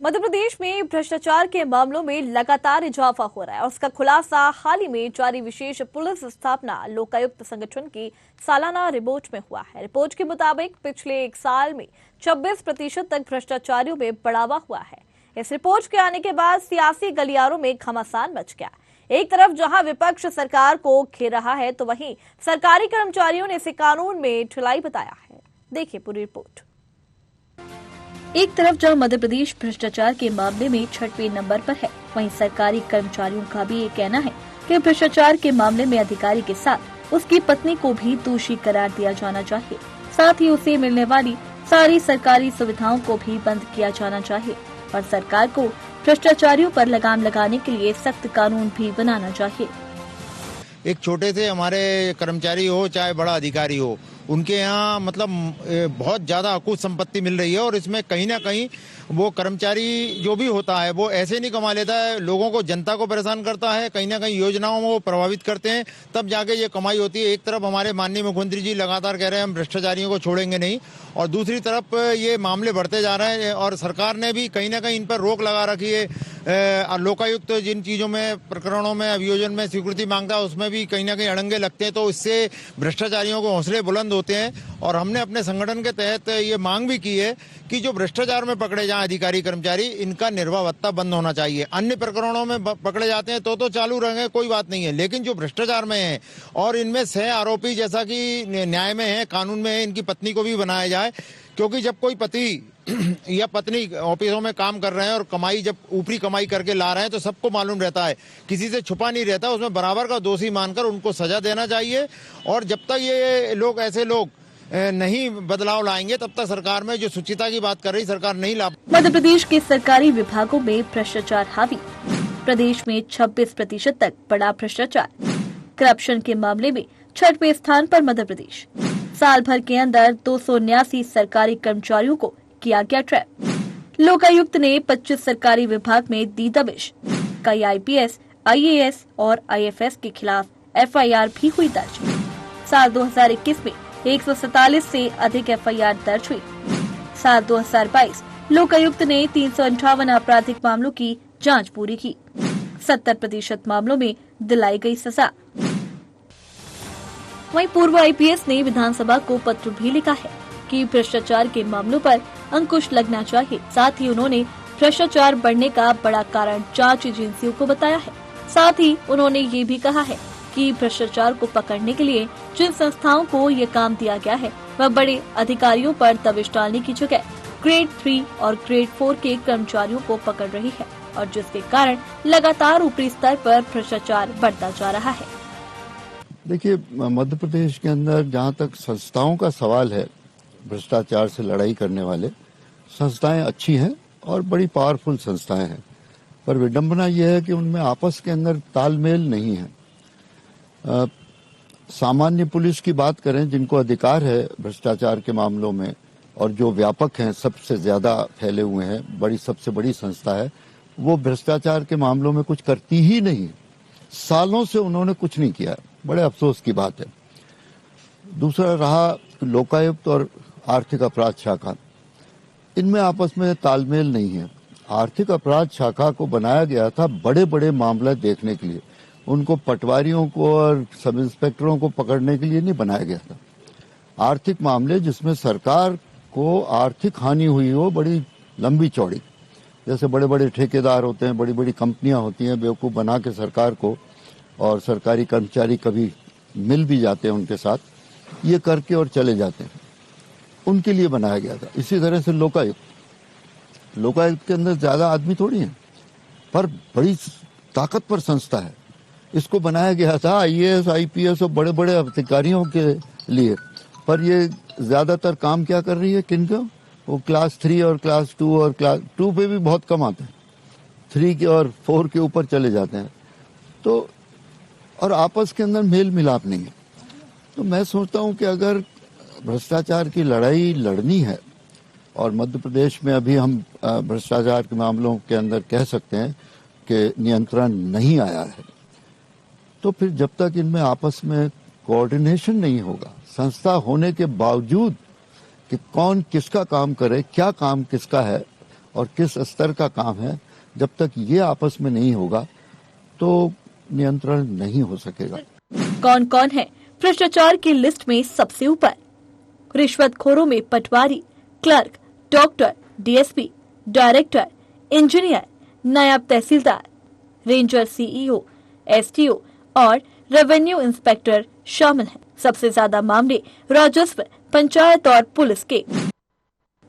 मध्य प्रदेश में भ्रष्टाचार के मामलों में लगातार इजाफा हो रहा है और उसका खुलासा हाल ही में जारी विशेष पुलिस स्थापना लोकायुक्त संगठन की सालाना रिपोर्ट में हुआ है। रिपोर्ट के मुताबिक पिछले एक साल में 26% तक भ्रष्टाचारियों में बढ़ावा हुआ है। इस रिपोर्ट के आने के बाद सियासी गलियारों में घमासान मच गया। एक तरफ जहां विपक्ष सरकार को घेर रहा है, तो वहीं सरकारी कर्मचारियों ने इसे कानून में ढिलाई बताया है। देखिए पूरी रिपोर्ट। एक तरफ जहां मध्य प्रदेश भ्रष्टाचार के मामले में 6वें नंबर पर है, वहीं सरकारी कर्मचारियों का भी ये कहना है कि भ्रष्टाचार के मामले में अधिकारी के साथ उसकी पत्नी को भी दोषी करार दिया जाना चाहिए। साथ ही उसे मिलने वाली सारी सरकारी सुविधाओं को भी बंद किया जाना चाहिए और सरकार को भ्रष्टाचारियों पर लगाम लगाने के लिए सख्त कानून भी बनाना चाहिए। एक छोटे से हमारे कर्मचारी हो चाहे बड़ा अधिकारी हो, उनके यहाँ मतलब बहुत ज्यादा अकुत संपत्ति मिल रही है और इसमें कहीं ना कहीं वो कर्मचारी जो भी होता है वो ऐसे नहीं कमा लेता है, लोगों को, जनता को परेशान करता है, कहीं ना कहीं योजनाओं में वो प्रभावित करते हैं, तब जाके ये कमाई होती है। एक तरफ हमारे माननीय मुख्यमंत्री जी लगातार कह रहे हैं हम भ्रष्टाचारियों को छोड़ेंगे नहीं, और दूसरी तरफ ये मामले बढ़ते जा रहे हैं और सरकार ने भी कहीं ना कहीं इन पर रोक लगा रखी है। लोकायुक्त जिन चीजों में, प्रकरणों में, अभियोजन में स्वीकृति मांगता है उसमें भी कहीं ना कहीं अड़ंगे लगते हैं, तो इससे भ्रष्टाचारियों को हौसले बुलंद होते हैं। और हमने अपने संगठन के तहत ये मांग भी की है कि जो भ्रष्टाचार में पकड़े जाएं अधिकारी कर्मचारी, इनका निर्वाह भत्ता बंद होना चाहिए। अन्य प्रकरणों में पकड़े जाते हैं तो चालू रहेंगे, कोई बात नहीं है, लेकिन जो भ्रष्टाचार में है और इनमें सह आरोपी जैसा कि न्याय में है, कानून में है, इनकी पत्नी को भी बनाया जाए। क्योंकि जब कोई पति या पत्नी ऑफिसों में काम कर रहे हैं और कमाई, जब ऊपरी कमाई करके ला रहे हैं, तो सबको मालूम रहता है, किसी से छुपा नहीं रहता, उसमें बराबर का दोषी मानकर उनको सजा देना चाहिए। और जब तक ये लोग, ऐसे लोग नहीं बदलाव लाएंगे, तब तक सरकार में जो शुचिता की बात कर रही सरकार नहीं ला। मध्य प्रदेश के सरकारी विभागों में भ्रष्टाचार हावी। प्रदेश में 26% तक बढ़ा भ्रष्टाचार। करप्शन के मामले में 6वें स्थान पर मध्य प्रदेश। साल भर के अंदर 279 सरकारी कर्मचारियों को किया गया ट्रैप। लोकायुक्त ने 25 सरकारी विभाग में दी दबिश। कई IPS, IAS और IFS के खिलाफ FIR भी हुई दर्ज। साल 2021 में 147 से अधिक FIR दर्ज हुई। साल 2022 लोकायुक्त ने 358 आपराधिक मामलों की जांच पूरी की। 70% मामलों में दिलाई गई सजा। वहीं पूर्व IPS ने विधानसभा को पत्र भी लिखा है कि भ्रष्टाचार के मामलों पर अंकुश लगना चाहिए। साथ ही उन्होंने भ्रष्टाचार बढ़ने का बड़ा कारण जांच एजेंसियों को बताया है। साथ ही उन्होंने ये भी कहा है कि भ्रष्टाचार को पकड़ने के लिए जिन संस्थाओं को ये काम दिया गया है, वह बड़े अधिकारियों पर दबिश डालने की जगह ग्रेड 3 और ग्रेड 4 के कर्मचारियों को पकड़ रही है, और जिसके कारण लगातार ऊपरी स्तर पर भ्रष्टाचार बढ़ता जा रहा है। देखिए, मध्य प्रदेश के अंदर जहाँ तक संस्थाओं का सवाल है, भ्रष्टाचार से लड़ाई करने वाले संस्थाएं अच्छी हैं और बड़ी पावरफुल संस्थाएं हैं, पर विडंबना यह है कि उनमें आपस के अंदर तालमेल नहीं है। सामान्य पुलिस की बात करें, जिनको अधिकार है भ्रष्टाचार के मामलों में और जो व्यापक हैं, सबसे ज्यादा फैले हुए हैं, सबसे बड़ी संस्था है, वो भ्रष्टाचार के मामलों में कुछ करती ही नहीं। सालों से उन्होंने कुछ नहीं किया, बड़े अफसोस की बात है। दूसरा रहा लोकायुक्त और आर्थिक अपराध शाखा, इनमें आपस में तालमेल नहीं है। आर्थिक अपराध शाखा को बनाया गया था बड़े बड़े मामले देखने के लिए, उनको पटवारियों को और सब इंस्पेक्टरों को पकड़ने के लिए नहीं बनाया गया था। आर्थिक मामले जिसमें सरकार को आर्थिक हानि हुई हो, बड़ी लंबी चौड़ी, जैसे बड़े बड़े ठेकेदार होते हैं, बड़ी बड़ी कंपनियां होती हैं, बेवकूफ बना के सरकार को, और सरकारी कर्मचारी कभी मिल भी जाते हैं उनके साथ, ये करके और चले जाते हैं, उनके लिए बनाया गया था। इसी तरह से लोकायुक्त के अंदर ज्यादा आदमी थोड़ी हैं, पर बड़ी ताकतवर संस्था है। इसको बनाया गया था IAS, IPS और बड़े बड़े अधिकारियों के लिए, पर ये ज्यादातर काम क्या कर रही है, किनको? वो क्लास 3 और क्लास 2 और क्लास 2 पे भी बहुत कम आते हैं, 3 के और 4 के ऊपर चले जाते हैं। तो और आपस के अंदर मेल मिलाप नहीं है। तो मैं सोचता हूं कि अगर भ्रष्टाचार की लड़ाई लड़नी है, और मध्य प्रदेश में अभी हम भ्रष्टाचार के मामलों के अंदर कह सकते हैं कि नियंत्रण नहीं आया है, तो फिर जब तक इनमें आपस में कोऑर्डिनेशन नहीं होगा, संस्था होने के बावजूद कि कौन किसका काम करे, क्या काम किसका है, और किस स्तर का काम है, जब तक ये आपस में नहीं होगा तो नियंत्रण नहीं हो सकेगा। कौन कौन है भ्रष्टाचार की लिस्ट में सबसे ऊपर? रिश्वतखोरों में पटवारी, clerk, doctor, DSP, director, engineer, नायब तहसीलदार, रेंजर सीईओ, एसटीओ और रेवेन्यू इंस्पेक्टर शामिल हैं। सबसे ज्यादा मामले राजस्व, पंचायत और पुलिस के।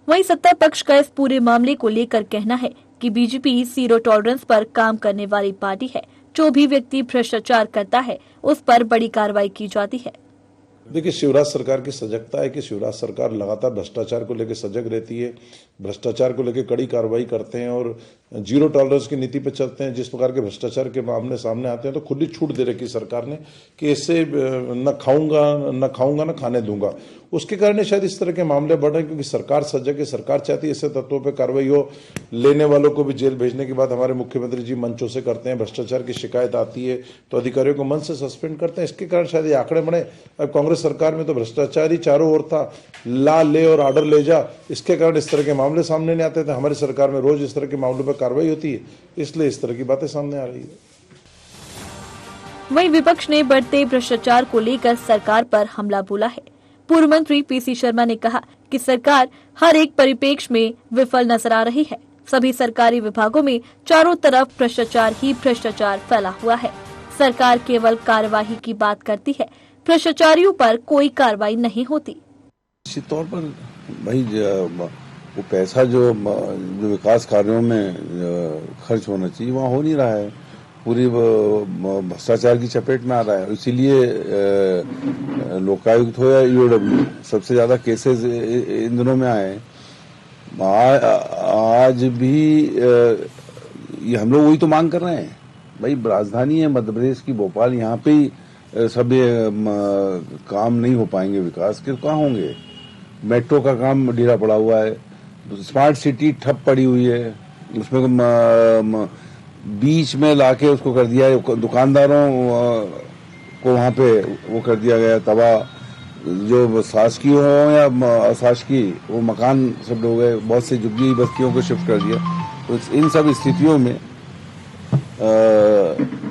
वहीं सत्ता पक्ष का इस पूरे मामले को लेकर कहना है कि बीजेपी जीरो टॉलरेंस पर काम करने वाली पार्टी है। जो भी व्यक्ति भ्रष्टाचार करता है उस पर बड़ी कार्रवाई की जाती है। देखिए, शिवराज सरकार की सजगता है कि शिवराज सरकार लगातार भ्रष्टाचार को लेकर सजग रहती है, भ्रष्टाचार को लेकर कड़ी कार्रवाई करते हैं और जीरो टॉलरेंस की नीति पर चलते हैं। जिस प्रकार के भ्रष्टाचार के मामले सामने आते हैं तो खुद ही छूट दे रखी सरकार ने कि इससे न खाऊंगा न खाने दूंगा। उसके कारण शायद इस तरह के मामले बढ़ रहे हैं, क्योंकि सरकार सजग है। सरकार चाहती है ऐसे तत्वों पर कार्रवाई हो। लेने वालों को भी जेल भेजने की बात हमारे मुख्यमंत्री जी मंचों से करते हैं। भ्रष्टाचार की शिकायत आती है तो अधिकारियों को मन से सस्पेंड करते हैं। इसके कारण शायद ये आंकड़े बढ़े। अब कांग्रेस सरकार में तो भ्रष्टाचार ही चारों ओर था, ला ले और आर्डर ले जा। इसके कारण इस तरह के मामले सामने नहीं आते थे। हमारी सरकार में रोज इस तरह के मामलों पर कार्रवाई होती है, इसलिए इस तरह की बातें सामने आ रही है। वहीं विपक्ष ने बढ़ते भ्रष्टाचार को लेकर सरकार पर हमला बोला है। पूर्व मंत्री पीसी शर्मा ने कहा कि सरकार हर एक परिप्रेक्ष्य में विफल नजर आ रही है। सभी सरकारी विभागों में चारों तरफ भ्रष्टाचार ही भ्रष्टाचार फैला हुआ है। सरकार केवल कार्यवाही की बात करती है, भ्रष्टाचारियों पर कोई कार्रवाई नहीं होती। निश्चित तौर पर भाई वो पैसा जो विकास कार्यों में खर्च होना चाहिए वहाँ हो नहीं रहा है, पूरी भ्रष्टाचार की चपेट में आ रहा है। इसीलिए लोकायुक्त हो या ईओडब्ल्यू, सबसे ज्यादा केसेस इन दिनों में आए। आज भी ये हम लोग वही तो मांग कर रहे हैं भाई। राजधानी है मध्य प्रदेश की भोपाल, यहाँ पे ही सब काम नहीं हो पाएंगे विकास के, कहाँ होंगे? मेट्रो का काम ढीला पड़ा हुआ है, स्मार्ट सिटी ठप पड़ी हुई है, उसमें बीच में लाके उसको कर दिया है, दुकानदारों को वहाँ पे वो कर दिया गया तबाह। जो शासकीय हो या अशासकीय, वो मकान सब लोग गए, बहुत से झुग्गी बस्तियों को शिफ्ट कर दिया। तो इन सब स्थितियों में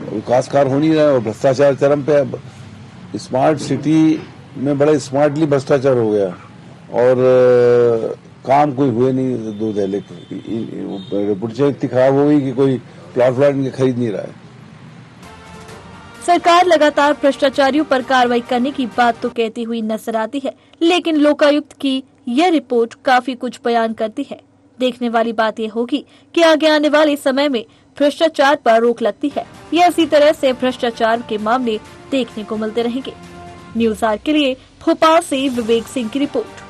विकास कार्य हो नहीं रहा है और भ्रष्टाचार चरम पे। अब स्मार्ट सिटी में बड़ा स्मार्टली भ्रष्टाचार हो गया और काम कोई हुए नहीं। दो दहले रेपुटेशन इतनी खराब हो गई कि कोई प्लॉट खरीद नहीं रहा है। सरकार लगातार भ्रष्टाचारियों पर कार्रवाई करने की बात तो कहती हुई नजर आती है, लेकिन लोकायुक्त की यह रिपोर्ट काफी कुछ बयान करती है। देखने वाली बात यह होगी कि आगे आने वाले समय में भ्रष्टाचार पर रोक लगती है या इसी तरह से भ्रष्टाचार के मामले देखने को मिलते रहेंगे। न्यूज़ आर के लिए भोपाल से विवेक सिंह की रिपोर्ट।